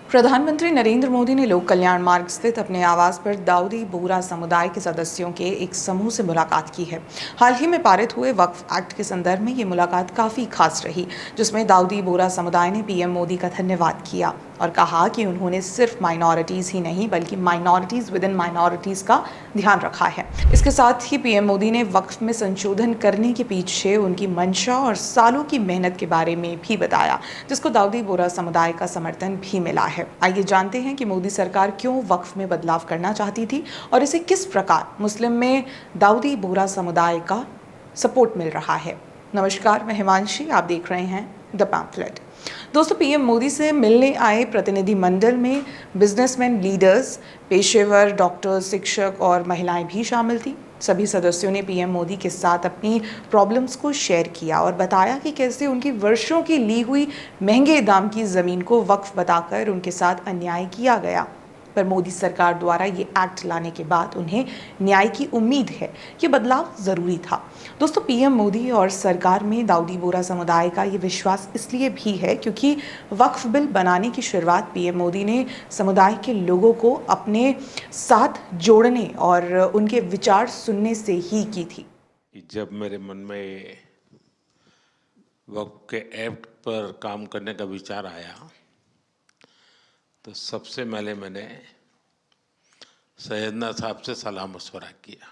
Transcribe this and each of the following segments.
प्रधानमंत्री नरेंद्र मोदी ने लोक कल्याण मार्ग स्थित अपने आवास पर दाऊदी बोहरा समुदाय के सदस्यों के एक समूह से मुलाकात की है। हाल ही में पारित हुए वक्फ एक्ट के संदर्भ में ये मुलाकात काफी खास रही, जिसमें दाऊदी बोहरा समुदाय ने पीएम मोदी का धन्यवाद किया और कहा कि उन्होंने सिर्फ माइनॉरिटीज ही नहीं बल्कि माइनॉरिटीज विद इन माइनॉरिटीज का ध्यान रखा है। इसके साथ ही पीएम मोदी ने वक्फ में संशोधन करने के पीछे उनकी मंशा और सालों की मेहनत के बारे में भी बताया, जिसको दाऊदी बोहरा समुदाय का समर्थन भी मिला है। आइए जानते हैं कि मोदी सरकार क्यों वक्फ में बदलाव करना चाहती थी और इसे किस प्रकार मुस्लिम में दाऊदी बोहरा समुदाय का सपोर्ट मिल रहा है। नमस्कार, मैं हिमांशी, आप देख रहे हैं द पैम्फलेट। दोस्तों, पीएम मोदी से मिलने आए प्रतिनिधि मंडल में बिजनेसमैन, लीडर्स, पेशेवर, डॉक्टर, शिक्षक और महिलाएं भी शामिल थी। सभी सदस्यों ने पीएम मोदी के साथ अपनी प्रॉब्लम्स को शेयर किया और बताया कि कैसे उनकी वर्षों की ली हुई महंगे दाम की ज़मीन को वक्फ बताकर उनके साथ अन्याय किया गया। पर मोदी सरकार द्वारा ये एक्ट लाने के बाद उन्हें न्याय की उम्मीद है। ये बदलाव ज़रूरी था। दोस्तों, पीएम मोदी और सरकार में दाऊदी बोहरा समुदाय का ये विश्वास इसलिए भी है क्योंकि वक्फ बिल बनाने की शुरुआत पीएम मोदी ने समुदाय के लोगों को अपने साथ जोड़ने और उनके विचार सुनने से ही की थी। जब मेरे मन में वक्फ के एक्ट पर काम करने का विचार आया तो सबसे पहले मैंने सैयदना साहब से सलाह मशवरा किया।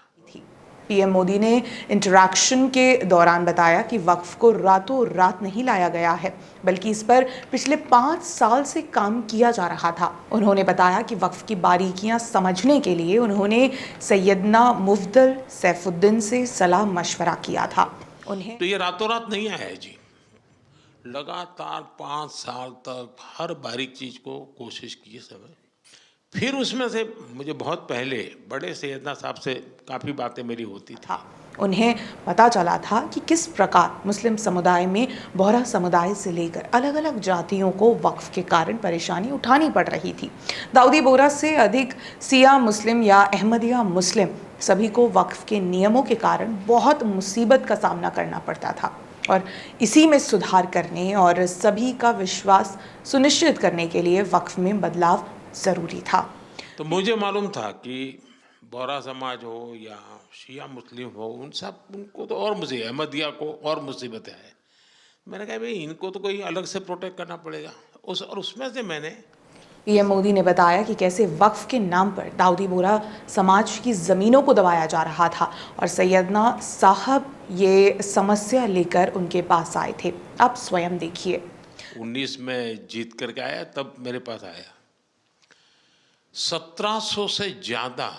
पीएम मोदी ने इंटरैक्शन के दौरान बताया कि वक्फ को रातों रात नहीं लाया गया है, बल्कि इस पर पिछले 5 साल से काम किया जा रहा था। उन्होंने बताया कि वक्फ की बारीकियां समझने के लिए उन्होंने सैयदना मुफद्दल सैफुद्दीन से सलाह मशवरा किया था। तो ये रातों रात नहीं आया है जी, लगातार 5 साल तक हर बारीक चीज को कोशिश की समय। फिर उसमें से मुझे बहुत पहले बड़े सैयदना साहब से काफ़ी बातें मेरी होती थी। उन्हें पता चला था कि किस प्रकार मुस्लिम समुदाय में बोहरा समुदाय से लेकर अलग अलग जातियों को वक्फ के कारण परेशानी उठानी पड़ रही थी। दाऊदी बोहरा से अधिक सिया मुस्लिम या अहमदिया मुस्लिम सभी को वक्फ के नियमों के कारण बहुत मुसीबत का सामना करना पड़ता था और इसी में सुधार करने और सभी का विश्वास सुनिश्चित करने के लिए वक्फ में बदलाव ज़रूरी था। तो मुझे मालूम था कि बोहरा समाज हो या शिया मुस्लिम हो, उनको तो और मुझे अहमदिया को और मुसीबतें हैं। मैंने कहा भाई इनको तो कोई अलग से प्रोटेक्ट करना पड़ेगा। उसमें से मैंने पीएम मोदी ने बताया कि कैसे वक्फ के नाम पर दाऊदी बोहरा समाज की ज़मीनों को दबाया जा रहा था और सैयदना साहब ये समस्या लेकर उनके पास आए थे। आप स्वयं देखिए। 19 में जीत करके आया, तब मेरे पास आया। 1700 से ज़्यादा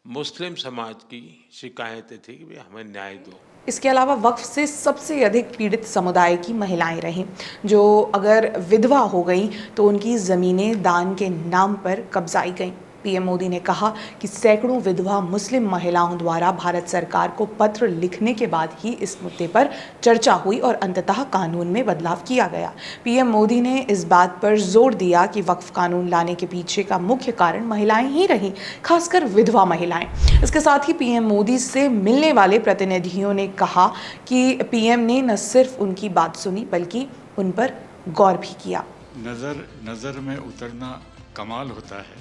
मुस्लिम समाज की शिकायतें थी कि भाई हमें न्याय दो। इसके अलावा वक्फ से सबसे अधिक पीड़ित समुदाय की महिलाएं रहीं, जो अगर विधवा हो गई तो उनकी ज़मीनें दान के नाम पर कब्जाई गईं। पीएम मोदी ने कहा कि सैकड़ों विधवा मुस्लिम महिलाओं द्वारा भारत सरकार को पत्र लिखने के बाद ही इस मुद्दे पर चर्चा हुई और अंततः कानून में बदलाव किया गया। पीएम मोदी ने इस बात पर जोर दिया कि वक्फ कानून लाने के पीछे का मुख्य कारण महिलाएं ही रहीं, खासकर विधवा महिलाएं। इसके साथ ही पीएम मोदी से मिलने वाले प्रतिनिधियों ने कहा कि पीएम ने न सिर्फ उनकी बात सुनी बल्कि उन पर गौर भी किया। नजर में उतरना कमाल होता है,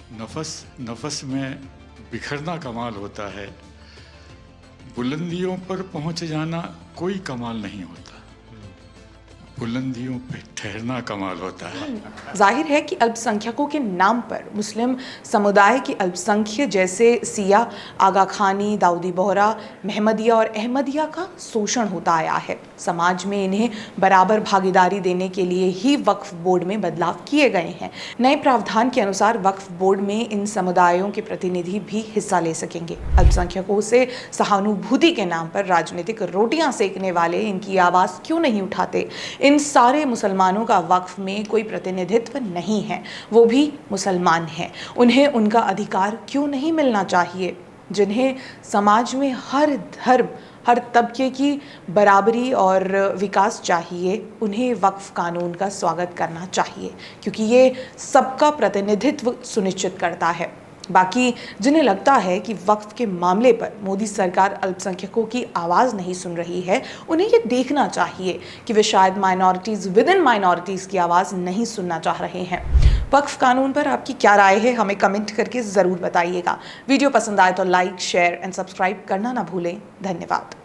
नफस में बिखरना कमाल होता है, बुलंदियों पर पहुंच जाना कोई कमाल नहीं होता, बुलंदियों पे ठहरना कमाल होता है। जाहिर है कि अल्पसंख्यकों के नाम पर मुस्लिम समुदाय के अल्पसंख्यक जैसे सिया, आगा खानी, दाऊदी बोहरा, महमदिया और अहमदिया का शोषण होता आया है। समाज में इन्हें बराबर भागीदारी देने के लिए ही वक्फ बोर्ड में बदलाव किए गए हैं। नए प्रावधान के अनुसार वक्फ बोर्ड में इन समुदायों के प्रतिनिधि भी हिस्सा ले सकेंगे। अल्पसंख्यकों से सहानुभूति के नाम पर राजनीतिक रोटियां सेकने वाले इनकी आवाज़ क्यों नहीं उठाते? इन सारे मुसलमानों का वक्फ में कोई प्रतिनिधित्व नहीं है, वो भी मुसलमान हैं। उन्हें उनका अधिकार क्यों नहीं मिलना चाहिए? जिन्हें समाज में हर धर्म, हर तबके की बराबरी और विकास चाहिए, उन्हें वक्फ कानून का स्वागत करना चाहिए क्योंकि ये सबका प्रतिनिधित्व सुनिश्चित करता है। बाकी जिन्हें लगता है कि वक्फ के मामले पर मोदी सरकार अल्पसंख्यकों की आवाज़ नहीं सुन रही है, उन्हें ये देखना चाहिए कि वे शायद माइनॉरिटीज़ विद इन माइनॉरिटीज़ की आवाज़ नहीं सुनना चाह रहे हैं। वक्फ कानून पर आपकी क्या राय है, हमें कमेंट करके ज़रूर बताइएगा। वीडियो पसंद आए तो लाइक, शेयर एंड सब्सक्राइब करना ना भूलें। धन्यवाद।